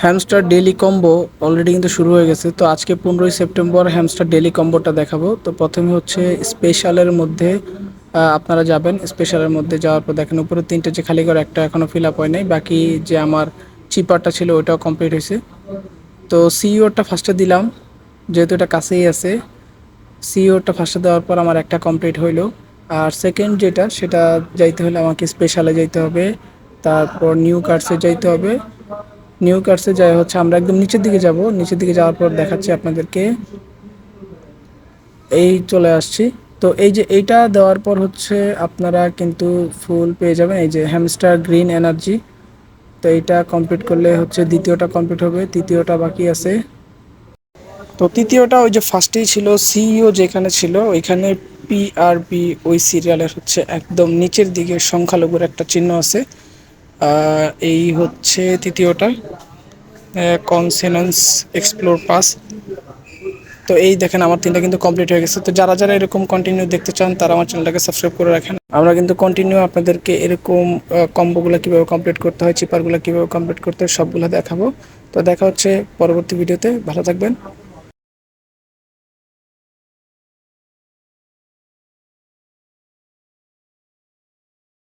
Hamster daily combo already কিন্তু শুরু হয়ে গেছে। তো আজকে 15ই সেপ্টেম্বর হ্যামস্টার ডেইলি কম্বোটা দেখাবো। তো প্রথমে হচ্ছে স্পেশালের মধ্যে আপনারা যাবেন। স্পেশালের মধ্যে যাওয়ার পর দেখেন উপরে তিনটে যে খালি করে একটা এখনও ফিল আপ হয় নাই, বাকি যে আমার চিপারটা ছিল ওটাও কমপ্লিট হয়েছে। তো সিইওটা ফার্স্টে দিলাম, যেহেতু এটা কাছেই আছে। সিইওটা ফার্স্টে দেওয়ার পর আমার একটা কমপ্লিট হইলো। আর সেকেন্ড যেটা সেটা যাইতে হলে আমাকে স্পেশালে যাইতে হবে, তারপর নিউ কার্ডসে যাইতে হবে। নিউ কার্সে যাই হচ্ছে আমরা একদম নিচের দিকে যাব। নিচের দিকে যাওয়ার পর দেখাচ্ছি আপনাদেরকে, এই চলে আসছি। তো এই যে এইটা দেওয়ার পর হচ্ছে আপনারা কিন্তু ফুল পেয়ে যাবেন, এই যে হ্যামস্টার গ্রিন এনার্জি। তো এইটা কমপ্লিট করলে হচ্ছে দ্বিতীয়টা কমপ্লিট হবে, তৃতীয়টা বাকি আছে। তো তৃতীয়টা ওই যে ফার্স্টেই ছিল সিইও যেখানে ছিল ওইখানে পিআরবি ওই সিরিয়ালের হচ্ছে একদম নিচের দিকে সংখ্যালঘুর একটা চিহ্ন আছে। এই হচ্ছে তৃতীয়টা, কনসেনেন্স এক্সপ্লোর পাস। তো এই দেখেন আমার তিনটা কিন্তু কমপ্লিট হয়ে গেছে। তো যারা যারা এরকম কন্টিনিউ দেখতে চান তারা আমার চ্যানেলটাকে সাবস্ক্রাইব করে রাখেন। আমরা কিন্তু কন্টিনিউ আপনাদেরকে এরকম কম্বোগুলো কীভাবে কমপ্লিট করতে হয়, চিপারগুলো কীভাবে কমপ্লিট করতে হয় সবগুলো দেখাবো। তো দেখা হচ্ছে পরবর্তী ভিডিওতে। ভালো থাকবেন।